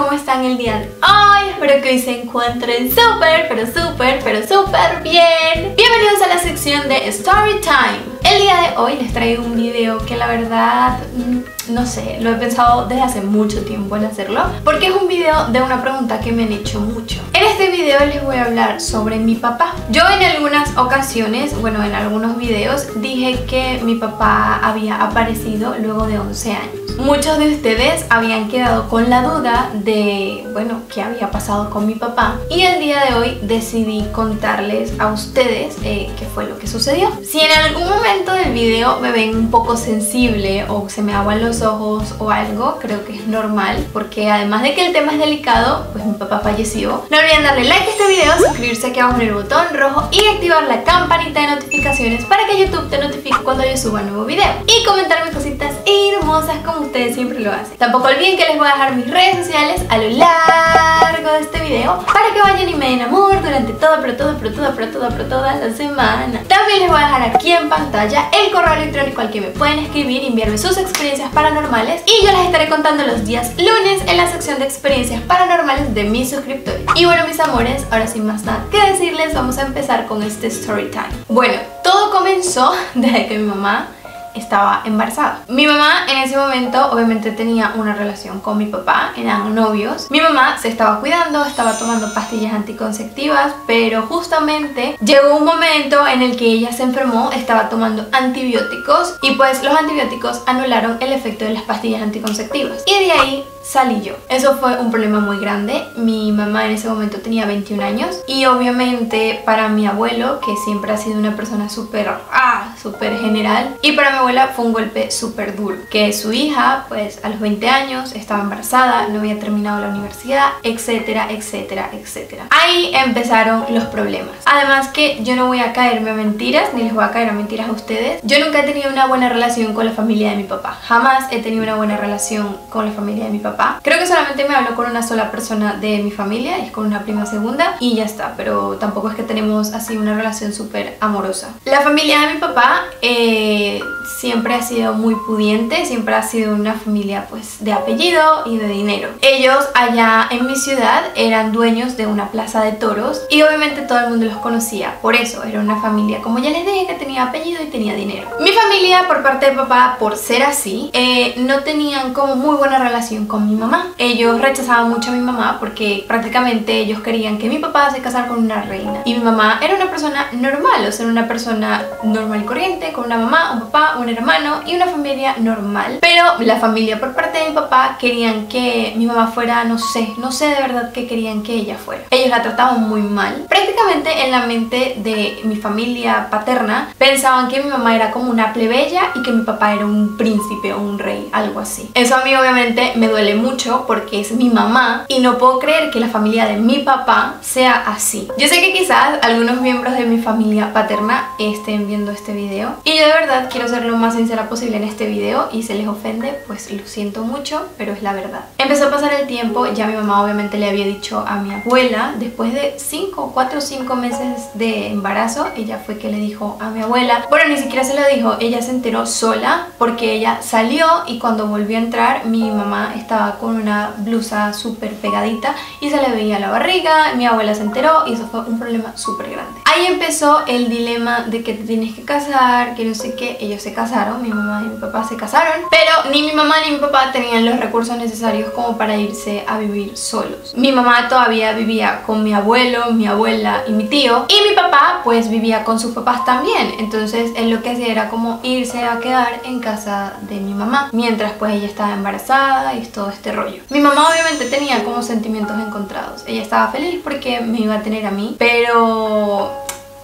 ¿cómo están el día de hoy? Espero que hoy se encuentren súper bien. Bienvenidos a la sección de Story Time. El día de hoy les traigo un video que la verdad, no sé, lo he pensado desde hace mucho tiempo en hacerlo, porque es un video de una pregunta que me han hecho mucho. En este video les voy a hablar sobre mi papá. Yo en algunas ocasiones, bueno, en algunos videos dije que mi papá había aparecido luego de 11 años. Muchos de ustedes habían quedado con la duda de, bueno, qué había pasado con mi papá, y el día de hoy decidí contarles a ustedes qué fue lo que sucedió. Si en algún momento del video me ven un poco sensible o se me aguan los ojos o algo, creo que es normal, porque además de que el tema es delicado, pues mi papá falleció. No olviden darle like a este video, suscribirse aquí abajo en el botón rojo y activar la campanita de notificaciones para que YouTube te notifique cuando yo suba un nuevo video, y comentarme cositas hermosas como ustedes siempre lo hacen. Tampoco olviden que les voy a dejar mis redes sociales a lo largo de este video para que vayan y me den amor durante toda la semana. También les voy a dejar aquí en pantalla el correo electrónico al que me pueden escribir y enviarme sus experiencias paranormales, y yo las estaré contando los días lunes en la sección de experiencias paranormales de mis suscriptores. Y bueno, mis amores, ahora sin más nada que decirles, vamos a empezar con este story time. Bueno, todo comenzó desde que mi mamá estaba embarazada. Mi mamá en ese momento obviamente tenía una relación con mi papá, eran novios. Mi mamá se estaba cuidando, estaba tomando pastillas anticonceptivas, pero justamente llegó un momento en el que ella se enfermó, estaba tomando antibióticos, y pues los antibióticos anularon el efecto de las pastillas anticonceptivas, y de ahí salí yo. Eso fue un problema muy grande. Mi mamá en ese momento tenía 21 años, y obviamente para mi abuelo, que siempre ha sido una persona súper general, y para mi abuela fue un golpe súper duro, que su hija pues a los 20 años estaba embarazada, no había terminado la universidad, etcétera. Ahí empezaron los problemas. Además que yo no voy a caerme a mentiras, ni les voy a caer a mentiras a ustedes. Yo nunca he tenido una buena relación con la familia de mi papá, jamás he tenido una buena relación con la familia de mi papá. Creo que solamente me hablo con una sola persona de mi familia, y es con una prima segunda, y ya está, pero tampoco es que tenemos así una relación súper amorosa. La familia de mi papá siempre ha sido muy pudiente, siempre ha sido una familia pues de apellido y de dinero. Ellos allá en mi ciudad eran dueños de una plaza de toros, y obviamente todo el mundo los conocía, por eso era una familia, como ya les dije, que tenía apellido y tenía dinero. Mi familia por parte de papá, por ser así, no tenían como muy buena relación con mi mamá. Ellos rechazaban mucho a mi mamá porque prácticamente ellos querían que mi papá se casara con una reina, y mi mamá era una persona normal, o sea, una persona normal y corriente, con una mamá, un papá, un hermano y una familia normal. Pero la familia por parte de mi papá querían que mi mamá fuera, no sé de verdad qué querían que ella fuera. Ellos la trataban muy mal. Prácticamente en la mente de mi familia paterna pensaban que mi mamá era como una plebeya y que mi papá era un príncipe o un rey, algo así. Eso a mí obviamente me duele mucho porque es mi mamá, y no puedo creer que la familia de mi papá sea así. Yo sé que quizás algunos miembros de mi familia paterna estén viendo este video, y yo de verdad quiero ser lo más sincera posible en este video, y si les ofende pues lo siento mucho, pero es la verdad. Empezó a pasar el tiempo, ya mi mamá obviamente le había dicho a mi abuela, después de 4 o 5 meses de embarazo, ella fue que le dijo a mi abuela. Bueno, ni siquiera se lo dijo, ella se enteró sola, porque ella salió y cuando volvió a entrar mi mamá estaba con una blusa súper pegadita y se le veía la barriga. Mi abuela se enteró y eso fue un problema súper grande. Ahí empezó el dilema de que te tienes que casar, que no sé qué. Ellos se casaron, mi mamá y mi papá se casaron, pero ni mi mamá ni mi papá tenían los recursos necesarios como para irse a vivir solos. Mi mamá todavía vivía con mi abuelo, mi abuela y mi tío, y mi papá pues vivía con sus papás también. Entonces él lo que hacía era como irse a quedar en casa de mi mamá mientras pues ella estaba embarazada y todo este rollo. Mi mamá obviamente tenía como sentimientos encontrados. Ella estaba feliz porque me iba a tener a mí, pero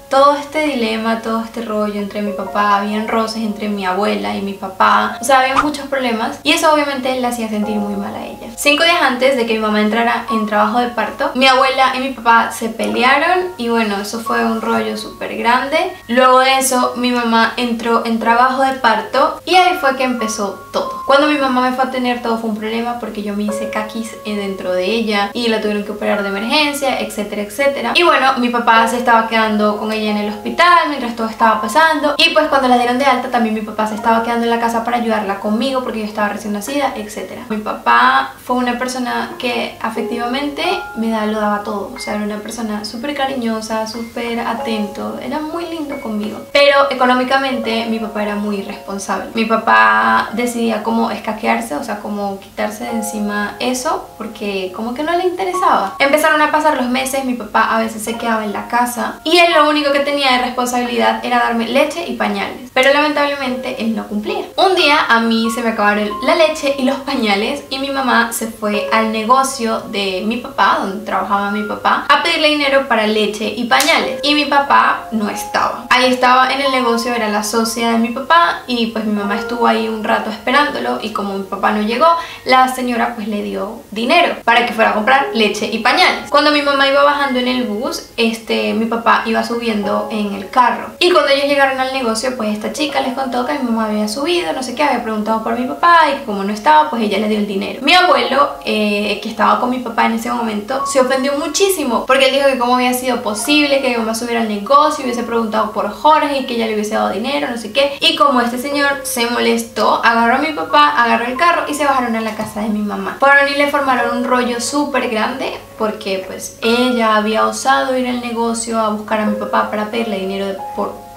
todo este dilema, todo este rollo entre mi papá, habían roces entre mi abuela y mi papá, o sea, había muchos problemas, y eso obviamente la hacía sentir muy mal a ella. 5 días antes de que mi mamá entrara en trabajo de parto, mi abuela y mi papá se pelearon, y bueno, eso fue un rollo súper grande. Luego de eso mi mamá entró en trabajo de parto, y ahí fue que empezó todo. Cuando mi mamá me fue a tener, todo fue un problema porque yo me hice caquis dentro de ella y la tuvieron que operar de emergencia, etcétera. Y bueno, mi papá se estaba quedando con ella en el hospital mientras todo estaba pasando, y pues cuando la dieron de alta también mi papá se estaba quedando en la casa para ayudarla conmigo porque yo estaba recién nacida, etc. Mi papá fue una persona que afectivamente lo daba todo, o sea, era una persona súper cariñosa, súper atento, era muy lindo conmigo, pero económicamente mi papá era muy irresponsable. Mi papá decidía como escaquearse, o sea, como quitarse de encima eso, porque como que no le interesaba. Empezaron a pasar los meses, mi papá a veces se quedaba en la casa y él lo único que tenía de responsabilidad era darme leche y pañales, pero lamentablemente él no cumplía. Un día a mí se me acabaron la leche y los pañales y mi mamá se fue al negocio de mi papá, donde trabajaba mi papá, a pedirle dinero para leche y pañales, y mi papá no estaba. Ahí estaba en el negocio, era la socia de mi papá, y pues mi mamá estuvo ahí un rato esperándolo, y como mi papá no llegó, la señora pues le dio dinero para que fuera a comprar leche y pañales. Cuando mi mamá iba bajando en el bus, mi papá iba subiendo en el carro, y cuando ellos llegaron al negocio, pues esta chica les contó que mi mamá había subido, no sé qué, había preguntado por mi papá y que como no estaba, pues ella le dio el dinero. Mi abuelo, que estaba con mi papá en ese momento, se ofendió muchísimo porque él dijo que cómo había sido posible que mi mamá subiera al negocio y hubiese preguntado por Jorge y que ella le hubiese dado dinero, no sé qué. Y como este señor se molestó, agarró a mi papá, agarró el carro y se bajaron a la casa de mi mamá. Fueron y le formaron un rollo súper grande porque pues ella había osado ir al negocio a buscar a mi papá para pedirle dinero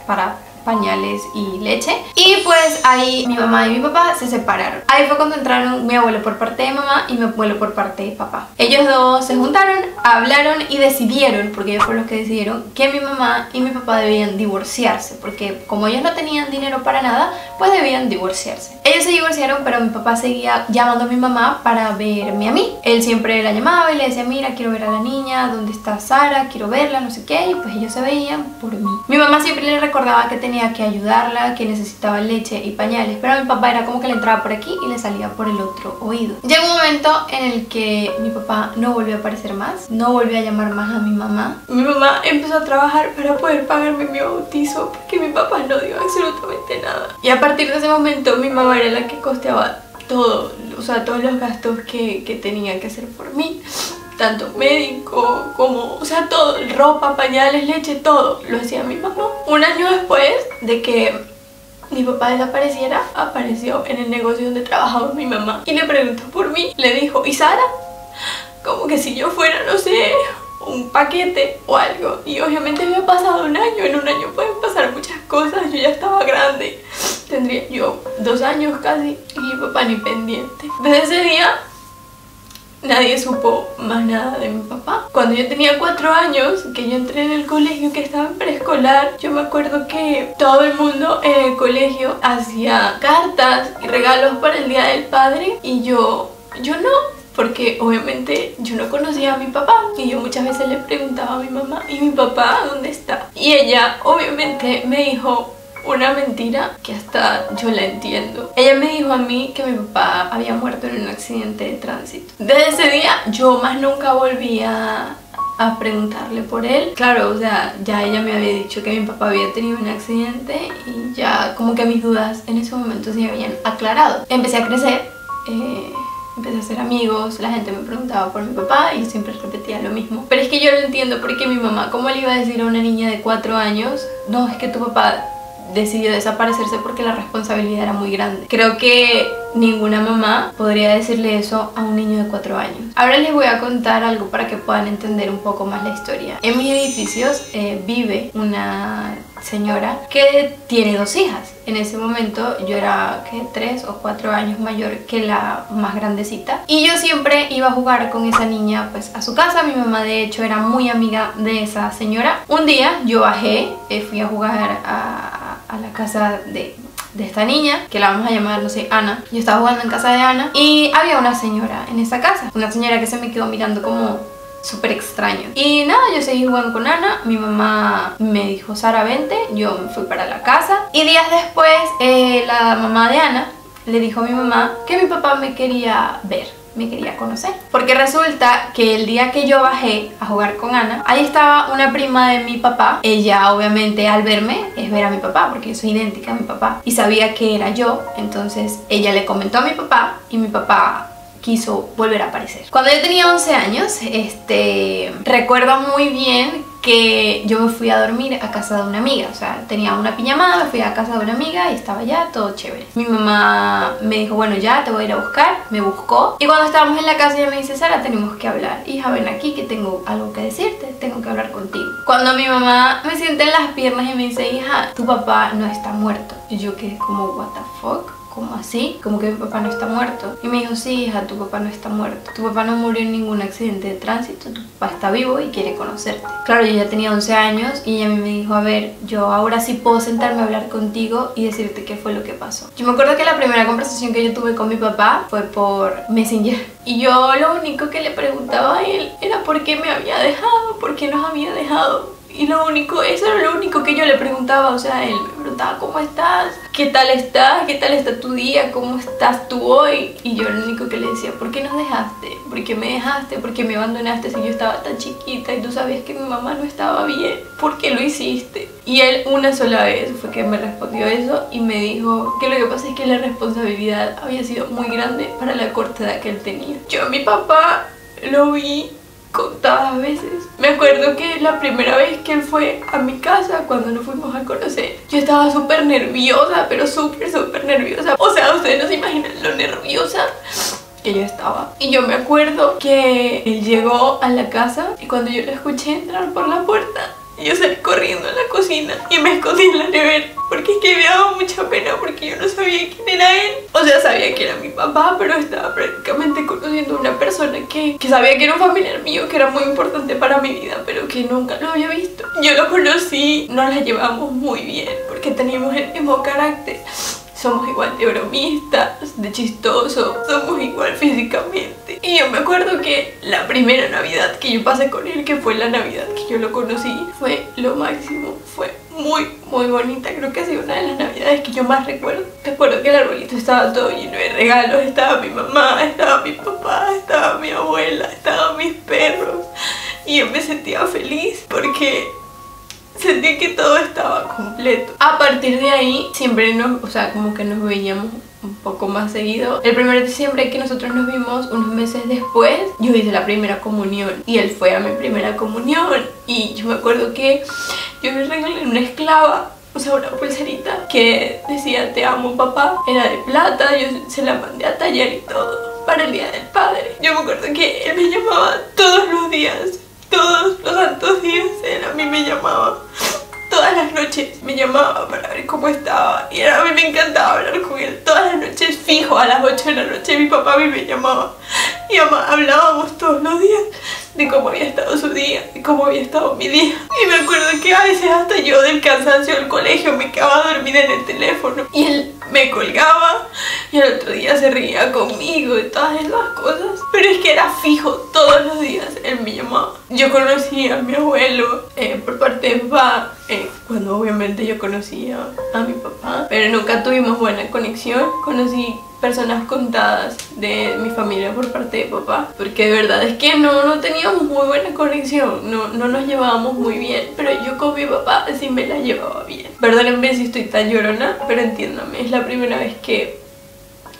para pañales y leche, y pues ahí mi mamá y mi papá se separaron. Ahí fue cuando entraron mi abuelo por parte de mamá y mi abuelo por parte de papá. Ellos dos se juntaron, hablaron y decidieron, porque ellos fueron los que decidieron, que mi mamá y mi papá debían divorciarse, porque como ellos no tenían dinero para nada, pues debían divorciarse. Ellos se divorciaron, pero mi papá seguía llamando a mi mamá para verme a mí. Él siempre la llamaba y le decía, mira, quiero ver a la niña, ¿dónde está Sara? Quiero verla, no sé qué, y pues ellos se veían por mí. Mi mamá siempre le recordaba que tenía que ayudarla, que necesitaba leche y pañales, pero a mi papá era como que le entraba por aquí y le salía por el otro oído. Llegó un momento en el que mi papá no volvió a aparecer más, no volvió a llamar más a mi mamá. Mi mamá empezó a trabajar para poder pagarme mi bautizo porque mi papá no dio absolutamente nada. Y a partir de ese momento mi mamá era la que costeaba todo, o sea, todos los gastos que tenía que hacer por mí. Tanto médico como, o sea, todo, ropa, pañales, leche, todo lo hacía mi mamá. Un año después de que mi papá desapareciera, apareció en el negocio donde trabajaba mi mamá y le preguntó por mí. Le dijo, ¿y Sara? Como que si yo fuera, no sé, un paquete o algo. Y obviamente había pasado un año, en un año pueden pasar muchas cosas, yo ya estaba grande. Tendría yo 2 años casi y mi papá ni pendiente. Desde ese día nadie supo más nada de mi papá. Cuando yo tenía 4 años, que yo entré en el colegio, que estaba en preescolar, yo me acuerdo que todo el mundo en el colegio hacía cartas y regalos para el Día del Padre y yo no, porque obviamente yo no conocía a mi papá y yo muchas veces le preguntaba a mi mamá, ¿y mi papá dónde está? Y ella obviamente me dijo una mentira que hasta yo la entiendo. Ella me dijo a mí que mi papá había muerto en un accidente de tránsito. Desde ese día yo más nunca volví a preguntarle por él. Claro, o sea, ya ella me había dicho que mi papá había tenido un accidente y ya como que mis dudas en ese momento se habían aclarado. Empecé a crecer, empecé a hacer amigos, la gente me preguntaba por mi papá y yo siempre repetía lo mismo. Pero es que yo no entiendo por qué mi mamá, ¿cómo le iba a decir a una niña de 4 años, no, es que tu papá decidió desaparecerse porque la responsabilidad era muy grande? Creo que ninguna mamá podría decirle eso a un niño de 4 años. Ahora les voy a contar algo para que puedan entender un poco más la historia. En mis edificios vive una señora que tiene 2 hijas. En ese momento yo era 3 o 4 años mayor que la más grandecita y yo siempre iba a jugar con esa niña pues a su casa. Mi mamá de hecho era muy amiga de esa señora. Un día yo bajé, fui a jugar a la casa de esta niña, que la vamos a llamar, no sé, Ana. Yo estaba jugando en casa de Ana y había una señora en esa casa, una señora que se me quedó mirando como súper extraño. Y nada, yo seguí jugando con Ana. Mi mamá me dijo, Sara, vente. Yo me fui para la casa y días después la mamá de Ana le dijo a mi mamá que mi papá me quería ver, me quería conocer, porque resulta que el día que yo bajé a jugar con Ana, ahí estaba una prima de mi papá. Ella obviamente al verme es ver a mi papá, porque yo soy idéntica a mi papá, y sabía que era yo. Entonces ella le comentó a mi papá y mi papá quiso volver a aparecer. Cuando yo tenía 11 años, recuerdo muy bien que yo me fui a dormir a casa de una amiga. O sea, tenía una pijamada, me fui a casa de una amiga y estaba ya todo chévere. Mi mamá me dijo, bueno, ya te voy a ir a buscar. Me buscó y cuando estábamos en la casa ella me dice, Sara, tenemos que hablar. Hija, ven aquí que tengo algo que decirte, tengo que hablar contigo. Cuando mi mamá me siente en las piernas y me dice, hija, tu papá no está muerto. Y yo quedé como, what the fuck. ¿Cómo así? Como que mi papá no está muerto. Y me dijo, sí, hija, tu papá no está muerto. Tu papá no murió en ningún accidente de tránsito. Tu papá está vivo y quiere conocerte. Claro, yo ya tenía 11 años y ella me dijo, a ver, yo ahora sí puedo sentarme a hablar contigo y decirte qué fue lo que pasó. Yo me acuerdo que la primera conversación que yo tuve con mi papá fue por Messenger. Y yo lo único que le preguntaba a él era por qué me había dejado, por qué nos había dejado. Y eso era lo único que yo le preguntaba, o sea, él me preguntaba, ¿cómo estás? ¿Qué tal estás? ¿Qué tal está tu día? ¿Cómo estás tú hoy? Y yo lo único que le decía, ¿por qué nos dejaste? ¿Por qué me dejaste? ¿Por qué me abandonaste si yo estaba tan chiquita y tú sabías que mi mamá no estaba bien? ¿Por qué lo hiciste? Y él una sola vez fue que me respondió eso y me dijo que lo que pasa es que la responsabilidad había sido muy grande para la corta edad que él tenía. Yo a mi papá lo vi contadas veces. Me acuerdo que la primera vez que él fue a mi casa, cuando nos fuimos a conocer, yo estaba súper nerviosa, pero súper nerviosa. O sea, ustedes no se imaginan lo nerviosa que yo estaba. Y yo me acuerdo que él llegó a la casa y cuando yo lo escuché entrar por la puerta, yo salí corriendo a la cocina y me escondí en la nevera porque es que me daba mucha pena porque yo no sabía quién era él. O sea, sabía que era mi papá, pero estaba prácticamente conociendo a una persona que sabía que era un familiar mío, que era muy importante para mi vida, pero que nunca lo había visto. Yo lo conocí, nos la llevamos muy bien porque teníamos el mismo carácter. Somos igual de bromistas, de chistosos, somos igual físicamente. Y yo me acuerdo que la primera Navidad que yo pasé con él, que fue la Navidad que yo lo conocí, fue lo máximo, fue muy bonita. Creo que ha sido una de las Navidades que yo más recuerdo. Recuerdo que el arbolito estaba todo lleno de regalos, estaba mi mamá, estaba mi papá, estaba mi abuela, estaban mis perros. Y yo me sentía feliz porque sentí que todo estaba completo. A partir de ahí siempre como que nos veíamos un poco más seguido. El 1 de diciembre que nosotros nos vimos, unos meses después, yo hice la primera comunión y él fue a mi primera comunión. Y yo me acuerdo que yo le regalé una esclava, o sea, una pulserita que decía te amo papá, era de plata, yo se la mandé a tallar y todo para el día del padre. Yo me acuerdo que él me llamaba todos los días, todos los santos días, él a mí me llamaba. Todas las noches me llamaba para ver cómo estaba y a mí me encantaba hablar con él. Todas las noches fijo a las 8 de la noche mi papá a mí me llamaba y hablábamos todos los días de cómo había estado su día, de cómo había estado mi día. Y me acuerdo que a veces hasta yo del cansancio del colegio me quedaba dormida en el teléfono y él me colgaba y al otro día se reía conmigo y todas esas cosas. Pero es que era fijo, todos los días él me llamaba. Yo conocí a mi abuelo por parte de papá, cuando obviamente yo conocía a mi papá, pero nunca tuvimos buena conexión. Conocí personas contadas de mi familia por parte de papá, porque de verdad es que no teníamos muy buena conexión, no nos llevábamos muy bien, pero yo con mi papá sí me la llevaba bien. Perdónenme si estoy tan llorona, pero entiéndame, es la primera vez que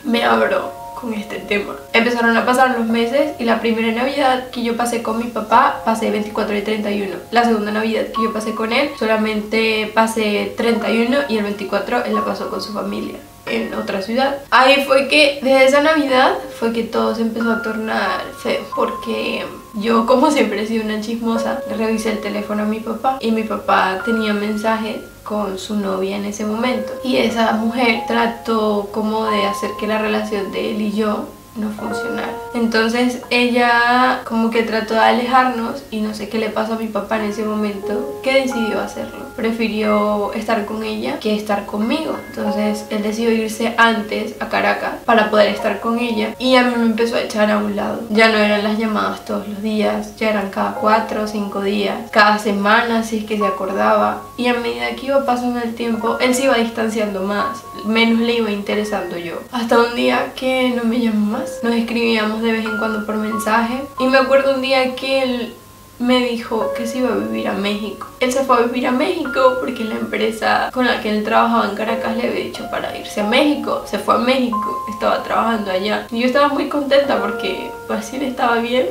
me abro con este tema. Empezaron a pasar los meses y la primera Navidad que yo pasé con mi papá pasé 24 y 31. La segunda Navidad que yo pasé con él solamente pasé 31 y el 24 él la pasó con su familia en otra ciudad. Ahí fue que, desde esa Navidad, fue que todo se empezó a tornar feo, porque yo, como siempre he sido una chismosa, le revisé el teléfono a mi papá y mi papá tenía mensajes con su novia en ese momento y esa mujer trató como de hacer que la relación de él y yo no funcionara. Entonces ella como que trató de alejarnos y no sé qué le pasó a mi papá en ese momento, que decidió hacerlo. Prefirió estar con ella que estar conmigo. Entonces él decidió irse antes a Caracas para poder estar con ella y a mí me empezó a echar a un lado. Ya no eran las llamadas todos los días, ya eran cada 4 o 5 días, cada semana si es que se acordaba. Y a medida que iba pasando el tiempo, él se iba distanciando más, menos le iba interesando yo. Hasta un día que no me llamó más. Nos escribíamos de vez en cuando por mensaje y me acuerdo un día que él me dijo que se iba a vivir a México. Él se fue a vivir a México porque la empresa con la que él trabajaba en Caracas le había dicho para irse a México. Se fue a México, estaba trabajando allá y yo estaba muy contenta porque pues si él estaba bien,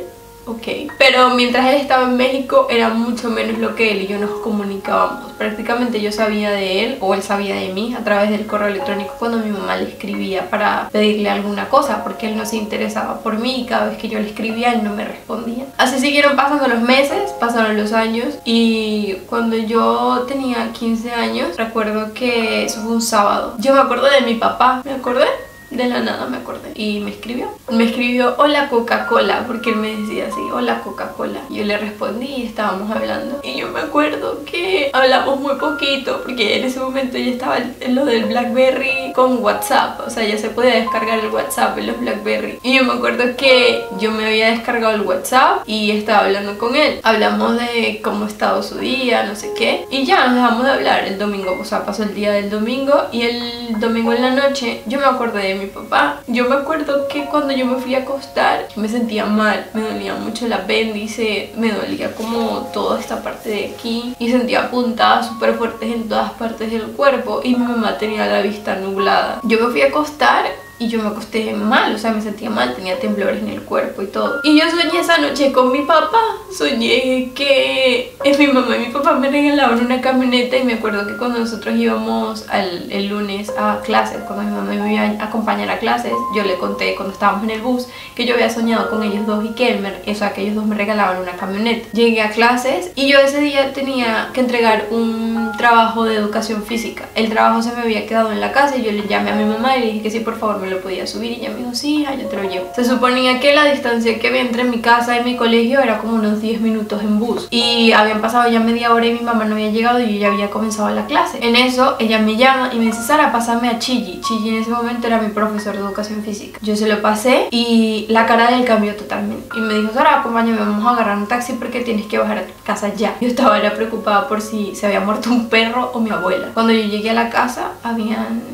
ok. Pero mientras él estaba en México era mucho menos lo que él y yo nos comunicábamos. Prácticamente yo sabía de él o él sabía de mí a través del correo electrónico cuando mi mamá le escribía para pedirle alguna cosa, porque él no se interesaba por mí y cada vez que yo le escribía él no me respondía. Así siguieron pasando los meses, pasaron los años y cuando yo tenía 15 años recuerdo que eso fue un sábado. Yo me acuerdo de mi papá, me acordé. De la nada me acordé y me escribió hola Coca-Cola, porque él me decía así, hola Coca-Cola. Yo le respondí y estábamos hablando y yo me acuerdo que hablamos muy poquito porque en ese momento ya estaba en lo del BlackBerry con WhatsApp, o sea ya se podía descargar el WhatsApp en los BlackBerry y yo me acuerdo que yo me había descargado el WhatsApp y estaba hablando con él, hablamos de cómo estaba su día, no sé qué, y ya nos dejamos de hablar el domingo, o sea pasó el día del domingo y el domingo en la noche yo me acordé de mi papá. Yo me acuerdo que cuando yo me fui a acostar me sentía mal, me dolía mucho el apéndice, me dolía como toda esta parte de aquí y sentía puntadas súper fuertes en todas partes del cuerpo y mi mamá tenía la vista nublada. Yo me fui a acostar y yo me acosté mal, o sea me sentía mal, tenía temblores en el cuerpo y todo. Y yo soñé esa noche con mi papá, soñé que mi mamá y mi papá me regalaban una camioneta y me acuerdo que cuando nosotros íbamos el lunes a clases, cuando mi mamá me iba a acompañar a clases, yo le conté cuando estábamos en el bus que yo había soñado con ellos dos y que ellos dos me regalaban una camioneta. Llegué a clases y yo ese día tenía que entregar un trabajo de educación física. El trabajo se me había quedado en la casa y yo le llamé a mi mamá y le dije que sí, por favor me lo podía subir y ella me dijo sí, yo te lo llevo. Se suponía que la distancia que había entre mi casa y mi colegio era como unos 10 minutos en bus y habían pasado ya media hora y mi mamá no había llegado y yo ya había comenzado la clase. En eso ella me llama y me dice Sara, pásame a Chigi. Chigi en ese momento era mi profesor de educación física. Yo se lo pasé y la cara de él cambió totalmente y me dijo Sara, acompáñame, vamos a agarrar un taxi porque tienes que bajar a tu casa ya. Yo era preocupada por si se había muerto un perro o mi abuela. Cuando yo llegué a la casa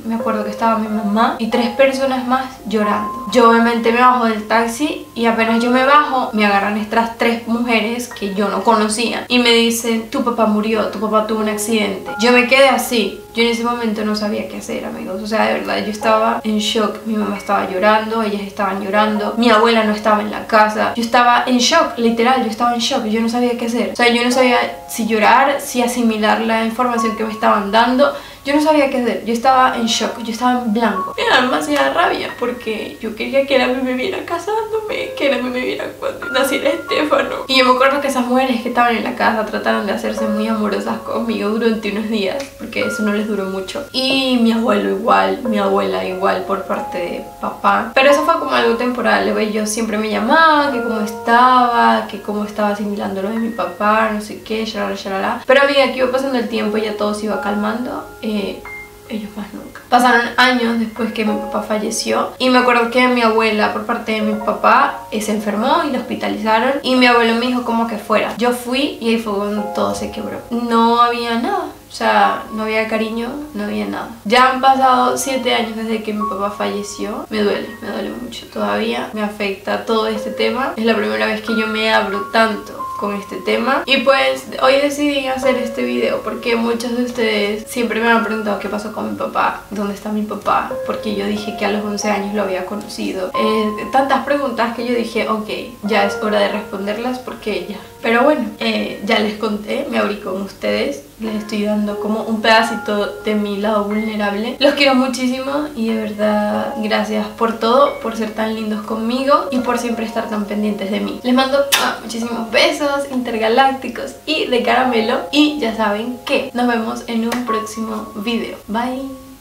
me acuerdo que estaba mi mamá y 3 personas más llorando. Yo obviamente me bajo del taxi y apenas yo me bajo me agarran estas 3 mujeres que yo no conocía y me dicen tu papá murió, tu papá tuvo un accidente. Yo me quedé así. Yo en ese momento no sabía qué hacer, amigos. O sea, de verdad, yo estaba en shock. Mi mamá estaba llorando, ellas estaban llorando. Mi abuela no estaba en la casa. Yo estaba en shock, literal, yo estaba en shock. Yo no sabía qué hacer. O sea, yo no sabía si llorar, si asimilar la información que me estaban dando. Yo no sabía qué hacer, yo estaba en shock, yo estaba en blanco. Me da demasiada rabia porque yo quería que él me viera casándome, que él me viera cuando naciera Estefano. Y yo me acuerdo que esas mujeres que estaban en la casa trataron de hacerse muy amorosas conmigo durante unos días, porque eso no les duró mucho. Y mi abuelo igual, mi abuela igual por parte de papá. Pero eso fue como algo temporal, yo siempre me llamaba, que cómo estaba asimilando lo de mi papá, no sé qué, shalala. Pero a medida que iba pasando el tiempo ya todo se iba calmando. Ellos más nunca. Pasaron años después que mi papá falleció y me acuerdo que mi abuela por parte de mi papá se enfermó y la hospitalizaron y mi abuelo me dijo como que fuera. Yo fui y ahí fue cuando todo se quebró. No había nada. O sea, no había cariño, no había nada. Ya han pasado 7 años desde que mi papá falleció. Me duele mucho todavía. Me afecta todo este tema. Es la primera vez que yo me abro tanto con este tema y pues hoy decidí hacer este video porque muchos de ustedes siempre me han preguntado qué pasó con mi papá, dónde está mi papá, porque yo dije que a los 11 años lo había conocido. Tantas preguntas que yo dije ok, ya es hora de responderlas porque ya. Pero bueno, ya les conté, me abrí con ustedes, les estoy dando como un pedacito de mi lado vulnerable. Los quiero muchísimo y de verdad gracias por todo, por ser tan lindos conmigo y por siempre estar tan pendientes de mí. Les mando muchísimos besos intergalácticos y de caramelo y ya saben que nos vemos en un próximo video. Bye.